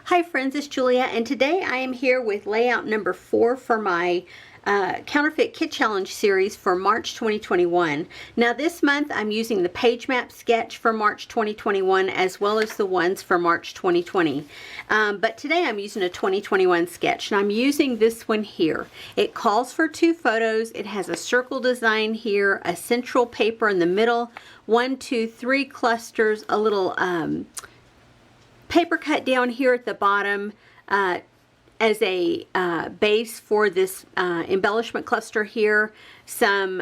Hi friends, it's Julia, and today I am here with layout number 4 for my Counterfeit Kit Challenge series for March 2021. Now this month I'm using the page map sketch for March 2021 as well as the ones for March 2020. But today I'm using a 2021 sketch, and I'm using this one here. It calls for 2 photos. It has a circle design here, a central paper in the middle, 1, 2, 3 clusters, a little paper cut down here at the bottom as a base for this embellishment cluster here, some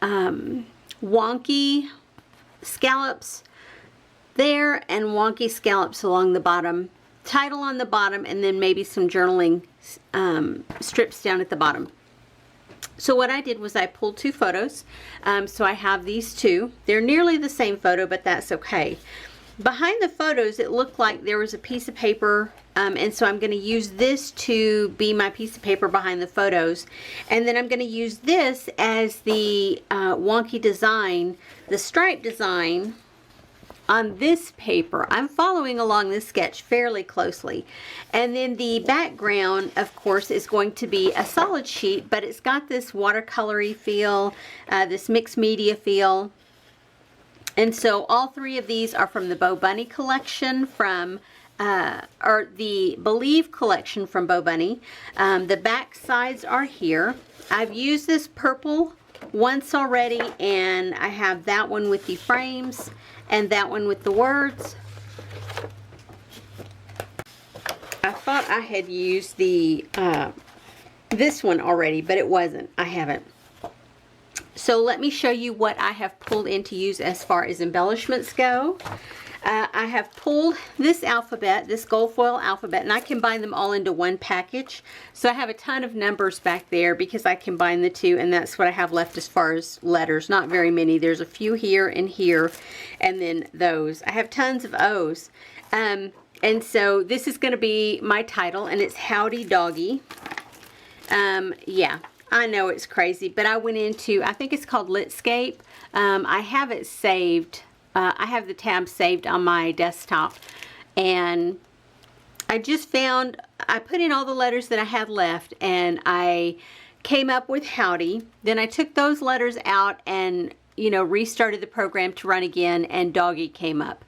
wonky scallops there and wonky scallops along the bottom, title on the bottom, and then maybe some journaling strips down at the bottom. So what I did was I pulled 2 photos. So I have these 2. They're nearly the same photo, but that's okay. Behind the photos, it looked like there was a piece of paper, and so I'm going to use this to be my piece of paper behind the photos. And then I'm going to use this as the wonky design, the stripe design on this paper. I'm following along this sketch fairly closely. And then the background, of course, is going to be a solid sheet, but it's got this watercolory feel, this mixed media feel. And so all 3 of these are from the Bo Bunny collection from, or the Believe collection from Bo Bunny. The back sides are here. I've used this purple once already, and I have that one with the frames and that one with the words. I thought I had used the this one already, but it wasn't. I haven't. So let me show you what I have pulled in to use as far as embellishments go. I have pulled this alphabet, this gold foil alphabet, and I combine them all into one package. So I have a ton of numbers back there because I combined the 2, and that's what I have left as far as letters. Not very many. There's a few here and here, and then those. I have tons of O's. And so this is going to be my title, and it's Howdy Doggy. Yeah. I know it's crazy, but I went into, I think it's called Litscape. I have it saved. I have the tab saved on my desktop, and I just found, I put in all the letters that I had left, and I came up with Howdy. Then I took those letters out and, you know, restarted the program to run again, and Doggy came up.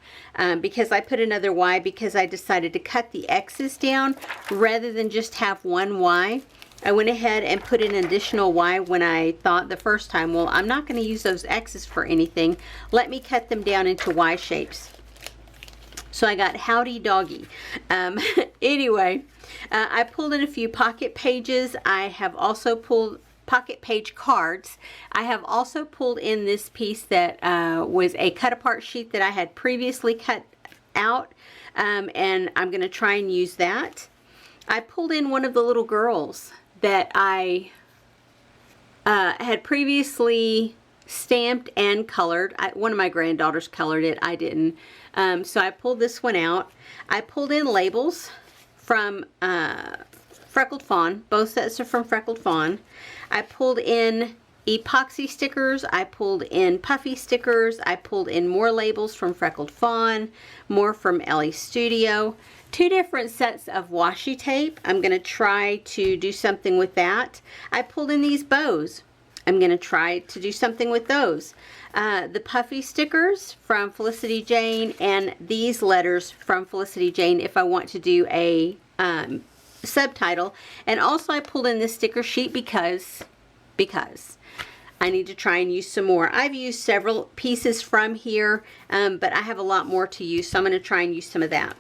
Because I put another Y because I decided to cut the X's down rather than just have one Y. I went ahead and put in an additional Y when I thought the first time, well, I'm not going to use those X's for anything. Let me cut them down into Y shapes. So I got Howdy Doggy. Anyway, I pulled in a few pocket pages. I have also pulled pocket page cards. I have also pulled in this piece that was a cut apart sheet that I had previously cut out, and I'm going to try and use that. I pulled in one of the little girls that I had previously stamped and colored. One of my granddaughters colored it. I didn't. So I pulled this one out. I pulled in labels from Freckled Fawn. Both sets are from Freckled Fawn. I pulled in epoxy stickers. I pulled in puffy stickers. I pulled in more labels from Freckled Fawn, more from Ellie Studio. 2 different sets of washi tape. I'm going to try to do something with that. I pulled in these bows. I'm going to try to do something with those. The puffy stickers from Felicity Jane, and these letters from Felicity Jane if I want to do a subtitle. And also I pulled in this sticker sheet because I need to try and use some more. I've used several pieces from here, but I have a lot more to use, so I'm going to try and use some of that.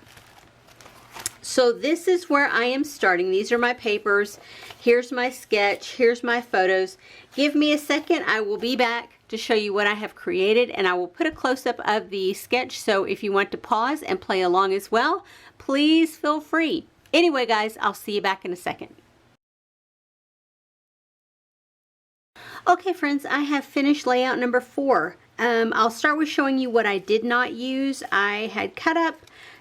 So this is where I am starting. These are my papers. Here's my sketch. Here's my photos. Give me a second. I will be back to show you what I have created, and I will put a close-up of the sketch, so if you want to pause and play along as well, please feel free. Anyway, guys, I'll see you back in a second. Okay, friends, I have finished layout number 4. I'll start with showing you what I did not use. I had cut up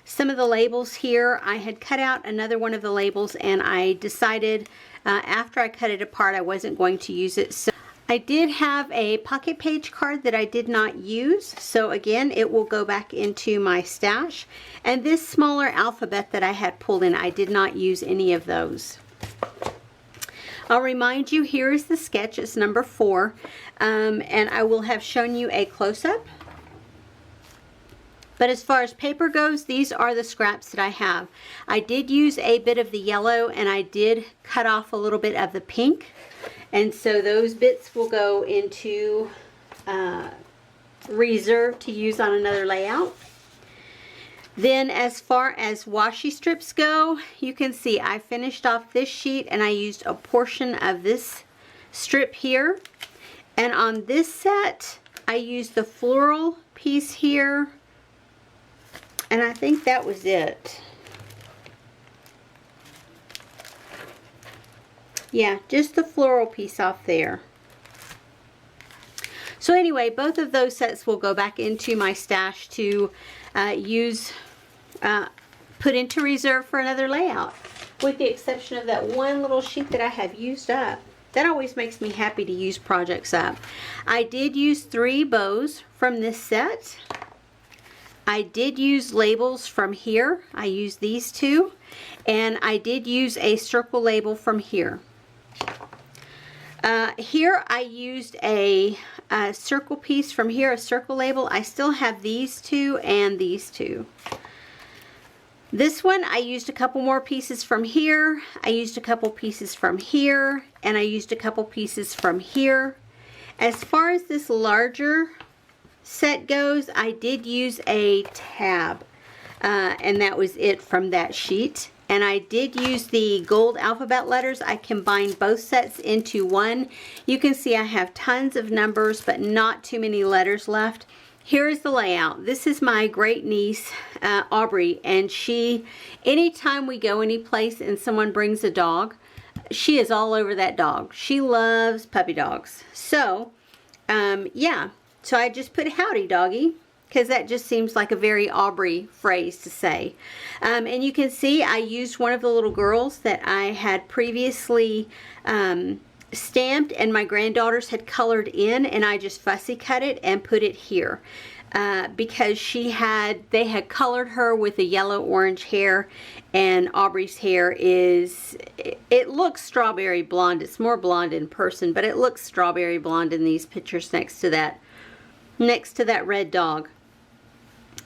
some of the labels here. I had cut out another one of the labels, and I decided after I cut it apart I wasn't going to use it. So I did have a pocket page card that I did not use, so again it will go back into my stash. And this smaller alphabet that I had pulled in, I did not use any of those. I'll remind you, here is the sketch. It's number 4, and I will have shown you a close-up. But as far as paper goes, these are the scraps that I have. I did use a bit of the yellow, and I did cut off a little bit of the pink. And so those bits will go into reserve to use on another layout. Then as far as washi strips go, you can see I finished off this sheet and I used a portion of this strip here. And on this set, I used the floral piece here. And I think that was it. Yeah, just the floral piece off there. So anyway, both of those sets will go back into my stash to put into reserve for another layout, with the exception of that one little sheet that I have used up. That always makes me happy to use projects up. I did use 3 bows from this set. I did use labels from here. I used these 2. And I did use a circle label from here. Here I used a circle piece from here, a circle label. I still have these 2 and these 2. This one I used a couple more pieces from here. I used a couple pieces from here, and I used a couple pieces from here. As far as this larger set goes, I did use a tab, and that was it from that sheet. And I did use the gold alphabet letters. I combined both sets into one. You can see I have tons of numbers, but not too many letters left. Here is the layout. This is my great niece, Aubrey, and she, anytime we go any place and someone brings a dog, she is all over that dog. She loves puppy dogs. So, yeah. So I just put howdy doggy, because that just seems like a very Aubrey phrase to say. And you can see I used one of the little girls that I had previously stamped, and my granddaughters had colored in, and I just fussy cut it and put it here. Because they had colored her with a yellow orange hair, and Aubrey's hair it looks strawberry blonde. It's more blonde in person, but it looks strawberry blonde in these pictures next to that red dog.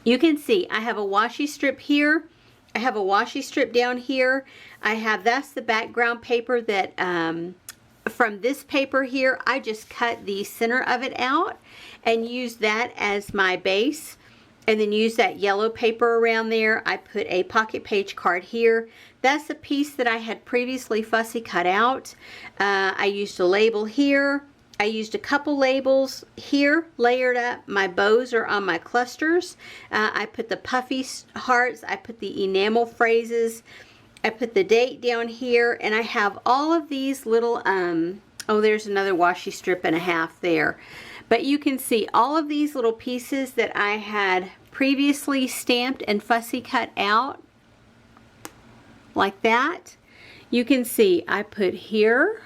You can see I have a washi strip here. I have a washi strip down here. That's the background paper that from this paper here, I just cut the center of it out and used that as my base, and then use that yellow paper around there. I put a pocket page card here. That's a piece that I had previously fussy cut out. I used a label here. I used a couple labels here, layered up. My bows are on my clusters. I put the puffy hearts. I put the enamel phrases. I put the date down here, and I have all of these little, oh, there's another washi strip and a half there. But you can see all of these little pieces that I had previously stamped and fussy cut out, like that. You can see I put here,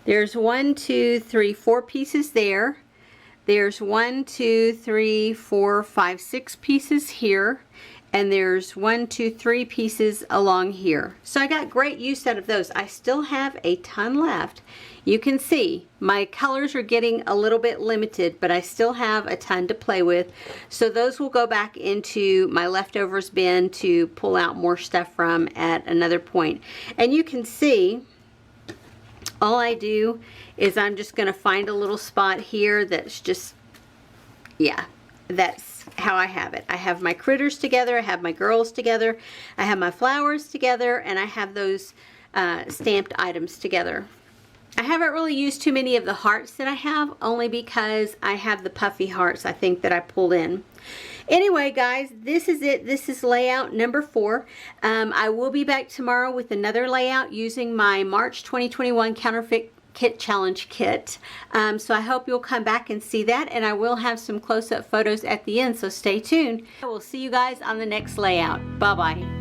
there's 1, 2, 3, 4 pieces there. There's 1, 2, 3, 4, 5, 6 pieces here. And there's 1, 2, 3 pieces along here. So I got great use out of those. I still have a ton left. You can see my colors are getting a little bit limited, but I still have a ton to play with. So those will go back into my leftovers bin to pull out more stuff from at another point. And you can see all I do is I'm just going to find a little spot here that's just, yeah, that's how I have it. I have my critters together, I have my girls together, I have my flowers together, and I have those stamped items together. I haven't really used too many of the hearts that I have, only because I have the puffy hearts, I think, that I pulled in. Anyway, guys, this is it. This is layout number 4. I will be back tomorrow with another layout using my March 2021 Counterfeit Kit Challenge kit. So I hope you'll come back and see that, and I will have some close-up photos at the end, so stay tuned. I will see you guys on the next layout. Bye-bye.